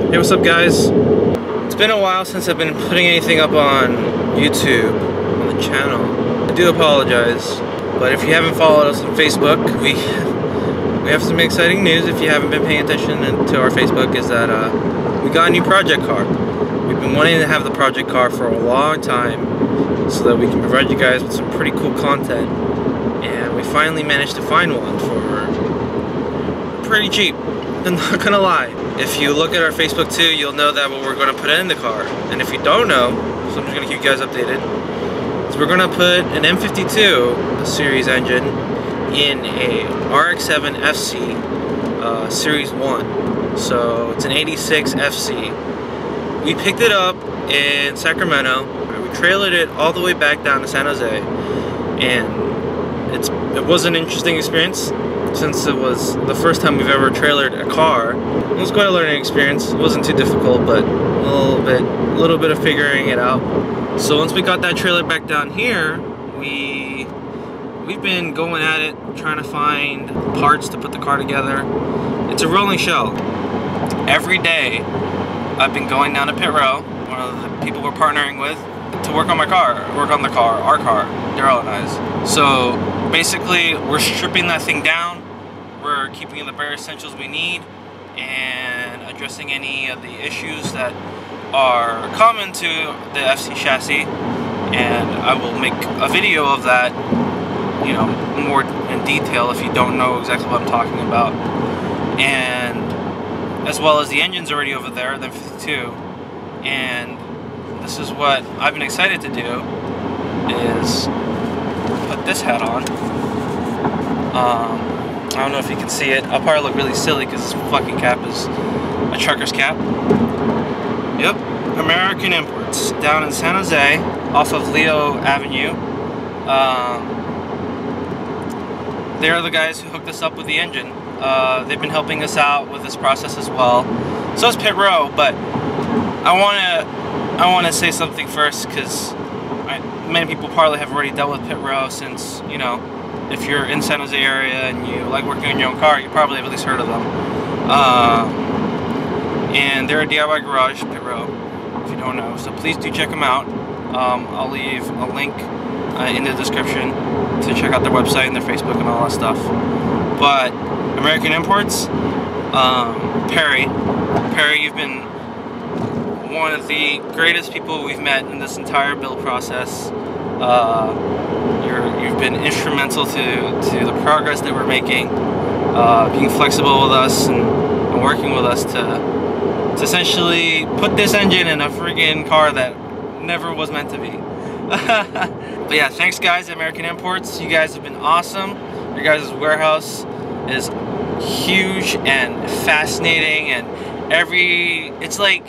Hey, what's up guys? It's been a while since I've been putting anything up on YouTube, on the channel. I do apologize, but if you haven't followed us on Facebook, we have some exciting news. If you haven't been paying attention to our Facebook, is that we got a new project car. We've been wanting to have the project car for a long time so that we can provide you guys with some pretty cool content, and we finally managed to find one for pretty cheap. I'm not gonna lie. If you look at our Facebook too, you'll know that what we're gonna put in the car. And if you don't know, so I'm just gonna keep you guys updated. So we're gonna put an M52 series engine in a RX-7 FC Series 1. So it's an 86 FC. We picked it up in Sacramento. We trailered it all the way back down to San Jose, and it was an interesting experience. Since it was the first time we've ever trailered a car, it was quite a learning experience. It wasn't too difficult, but a little bit of figuring it out. So once we got that trailer back down here, we've been going at it, trying to find parts to put the car together. It's a rolling shell. Every day, I've been going down to Pit Row, one of the people we're partnering with, to work on our car. Daryl and I. So basically, we're stripping that thing down. We're keeping the bare essentials we need and addressing any of the issues that are common to the FC chassis. And I will make a video of that, you know, more in detail if you don't know exactly what I'm talking about. And as well as the engine's already over there, the 52. And this is what I've been excited to do, is put this hat on. I don't know if you can see it. I'll probably look really silly because this fucking cap is a trucker's cap. Yep, American Imports down in San Jose off of Leo Avenue. They're the guys who hooked us up with the engine. They've been helping us out with this process as well. So is Pit Row, but I want to say something first, because many people probably have already dealt with Pit Row, since, you know, if you're in San Jose area and you like working on your own car, you probably have at least heard of them. And they're a DIY garage, Pit Row, if you don't know. So please do check them out. I'll leave a link in the description to check out their website and their Facebook and all that stuff. But American Imports, Perry, you've been one of the greatest people we've met in this entire build process. You've been instrumental to the progress that we're making, being flexible with us and working with us to essentially put this engine in a friggin' car that never was meant to be. But yeah, thanks guys at American Imports. You guys have been awesome. Your guys' warehouse is huge and fascinating, and it's like,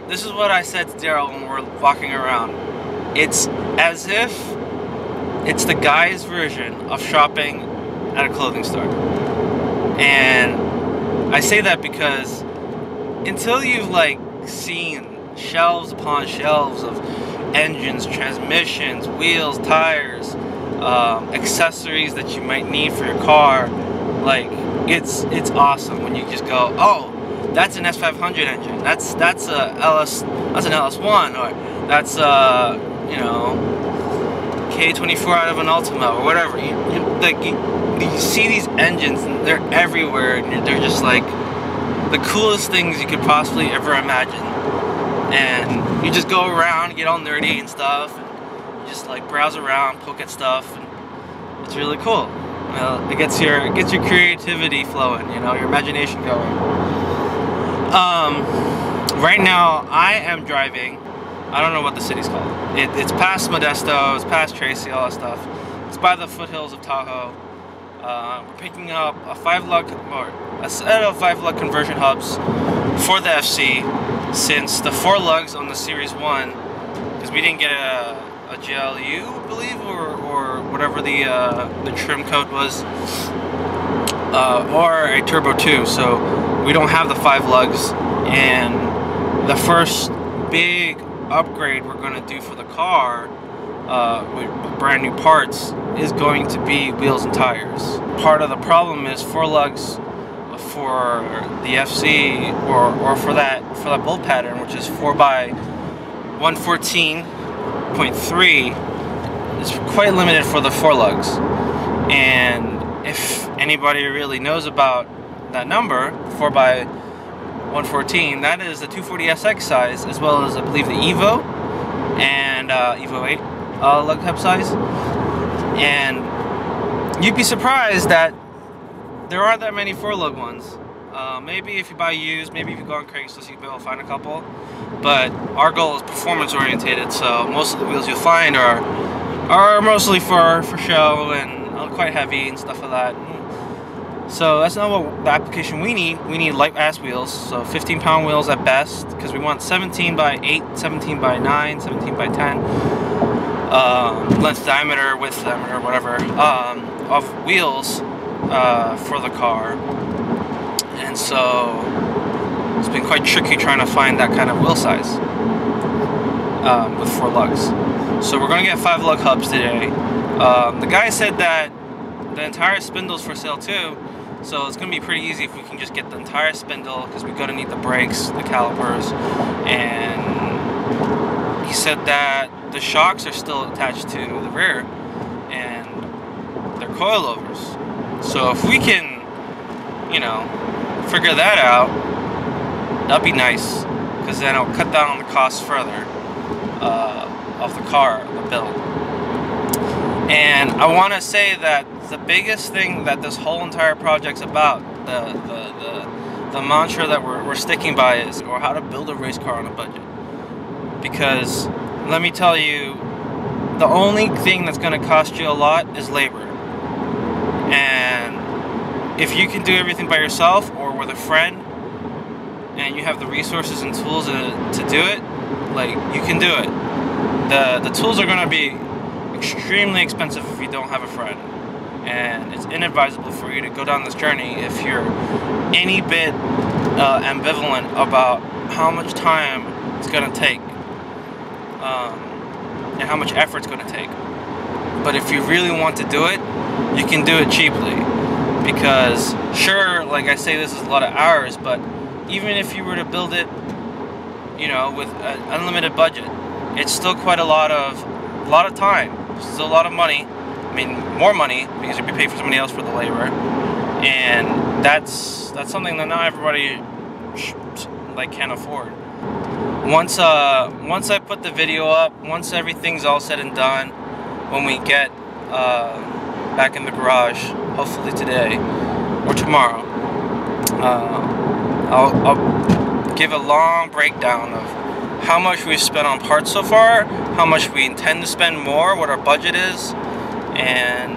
this is what I said to Daryl when we were walking around. It's as if it's the guy's version of shopping at a clothing store. And I say that because until you've like seen shelves upon shelves of engines, transmissions, wheels, tires, accessories that you might need for your car, like it's awesome when you just go, oh, that's an S500 engine. That's an LS1, or that's you know, K24 out of an Ultima, or whatever. You see these engines, and they're everywhere, and they're just like the coolest things you could possibly ever imagine. And you just go around, get all nerdy and stuff, and you just like browse around, poke at stuff, and it's really cool. It gets your creativity flowing, you know, your imagination going. Right now I am driving, I don't know what the city's called. It's past Modesto, it's past Tracy, all that stuff. It's by the foothills of Tahoe. We're picking up a set of 5-lug conversion hubs for the FC, since the 4 lugs on the Series 1, because we didn't get a GLU, I believe, or whatever the trim code was, or a Turbo 2, so we don't have the 5 lugs. And the first big upgrade we're going to do for the car with brand new parts is going to be wheels and tires. Part of the problem is 4 lugs for the FC or for that bolt pattern, which is 4x114.3, is quite limited for the 4 lugs. And if anybody really knows about that number, 4x114, that is the 240SX size, as well as I believe the Evo and Evo 8 lug hub size. And you'd be surprised that there aren't that many 4 lug ones. Maybe if you buy used, maybe if you go on Craigslist, you'll be able to find a couple. But our goal is performance orientated, so most of the wheels you'll find are mostly for show and quite heavy and stuff like that. So that's not what the application we need. We need light ass wheels, so 15-pound wheels at best, because we want 17x8, 17x9, 17x10 length diameter, width diameter, whatever, of wheels for the car. And so it's been quite tricky trying to find that kind of wheel size with 4 lugs. So we're going to get 5 lug hubs today. The guy said that the entire spindle's for sale too, so it's going to be pretty easy if we can just get the entire spindle, because we're going to need the brakes, the calipers, and he said that the shocks are still attached to the rear and they're coilovers. So if we can, you know, figure that out, that'd be nice, because then it'll cut down on the cost further of the car, the build. And I want to say that the biggest thing that this whole entire project's about, the mantra that we're sticking by, is or how to build a race car on a budget. Because let me tell you, the only thing that's going to cost you a lot is labor. And if you can do everything by yourself or with a friend, and you have the resources and tools to do it, like, you can do it. The tools are going to be extremely expensive if you don't have a friend, and it's inadvisable for you to go down this journey if you're any bit ambivalent about how much time it's going to take and how much effort it's going to take. But if you really want to do it, you can do it cheaply, because sure, like I say, this is a lot of hours, but even if you were to build it, you know, with an unlimited budget, it's still quite a lot of time. It's still a lot of money. I mean, more money, because you'd be paid for somebody else for the labor, and that's something that not everybody can afford. Once I put the video up, once everything's all said and done, when we get back in the garage, hopefully today or tomorrow, I'll give a long breakdown of how much we've spent on parts so far, how much we intend to spend more, what our budget is, and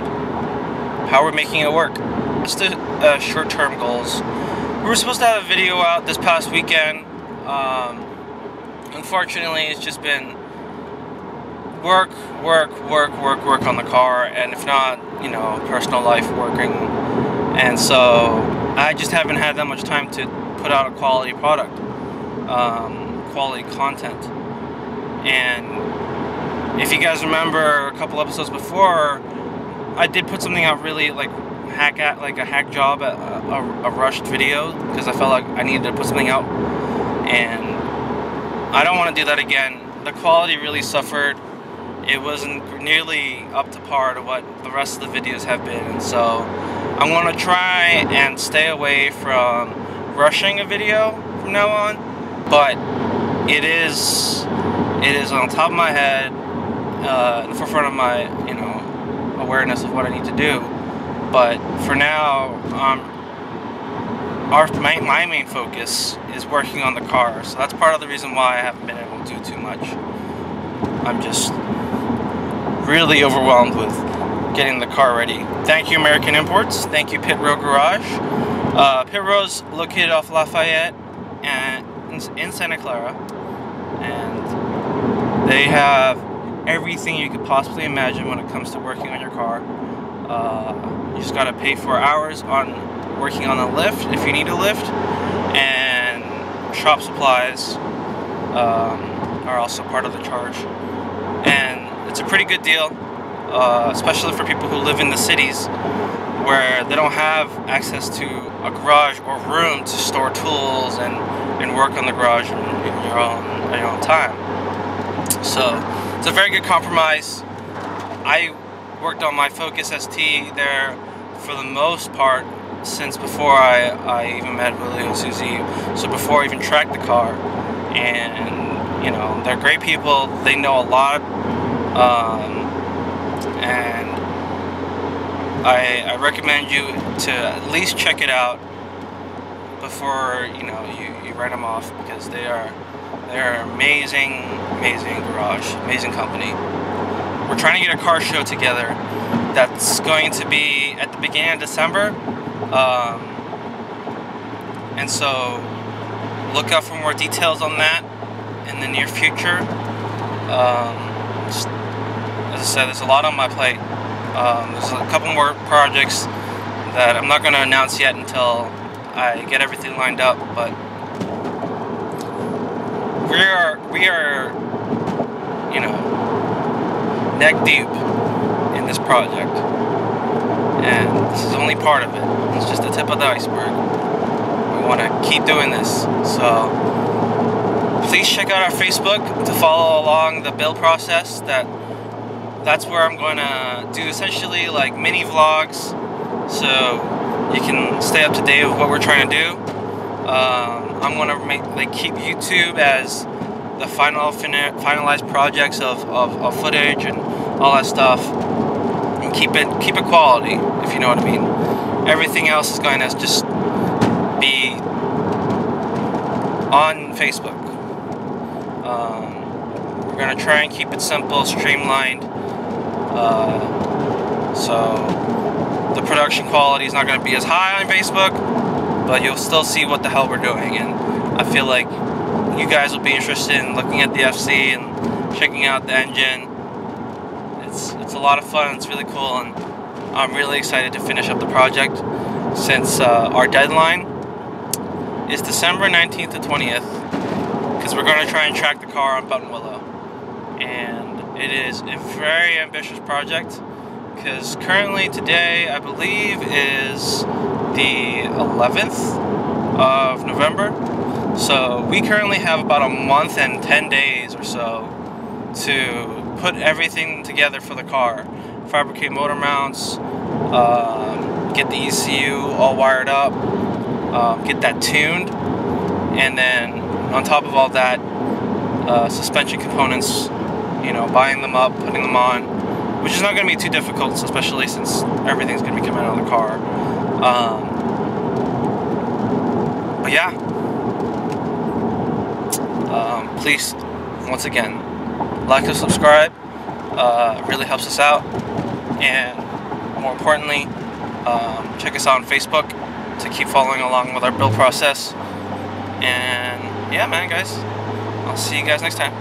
how we're making it work. Just the short-term goals. We were supposed to have a video out this past weekend. Unfortunately, it's just been work on the car, and if not, you know, personal life working. And so I just haven't had that much time to put out a quality product, quality content. And if you guys remember a couple episodes before, I did put something out really like a hack job at a rushed video, because I felt like I needed to put something out, and I don't want to do that again. The quality really suffered. It wasn't nearly up to par to what the rest of the videos have been, and so I'm going to try and stay away from rushing a video from now on. But it is on top of my head, in the forefront of my, you know, awareness of what I need to do. But for now, my main focus is working on the car, so that's part of the reason why I haven't been able to do too much. I'm just really overwhelmed with getting the car ready. Thank you, American Imports. Thank you, Pit Road Garage. Pit Road's located off Lafayette and in Santa Clara, and they have everything you could possibly imagine when it comes to working on your car. You just gotta pay for hours on working on a lift if you need a lift, and shop supplies are also part of the charge. And it's a pretty good deal, especially for people who live in the cities where they don't have access to a garage or room to store tools and work on the garage in your own time. So it's a very good compromise. I worked on my Focus ST there for the most part since before I even met Leo and Susie, so before I even tracked the car. And you know, they're great people, they know a lot, and I recommend you to at least check it out before you write them off, because they're amazing garage, amazing company. We're trying to get a car show together that's going to be at the beginning of December, and so look out for more details on that in the near future. As I said, there's a lot on my plate. There's a couple more projects that I'm not going to announce yet until I get everything lined up, but we are neck deep in this project, and this is only part of it. It's just the tip of the iceberg. We want to keep doing this, so please check out our Facebook to follow along the build process. That's where I'm going to do essentially like mini vlogs, so you can stay up to date with what we're trying to do. I'm going to keep YouTube as the finalized projects of footage and all that stuff, and keep it quality, if you know what I mean. Everything else is going to just be on Facebook. We're going to try and keep it simple, streamlined, so the production quality is not going to be as high on Facebook, but you'll still see what the hell we're doing, and I feel like you guys will be interested in looking at the FC and checking out the engine. It's a lot of fun, it's really cool, and I'm really excited to finish up the project, since our deadline is December 19th to 20th, because we're going to try and track the car on Buttonwillow. And it is a very ambitious project, because currently today, I believe, is the 11th of November. So we currently have about a month and 10 days or so to put everything together for the car. Fabricate motor mounts, get the ECU all wired up, get that tuned, and then on top of all that, suspension components, buying them up, putting them on, which is not going to be too difficult, especially since everything's going to be coming out of the car. But yeah, please, once again, like and subscribe. It really helps us out, and more importantly, check us out on Facebook to keep following along with our build process. And yeah, man, guys, I'll see you guys next time.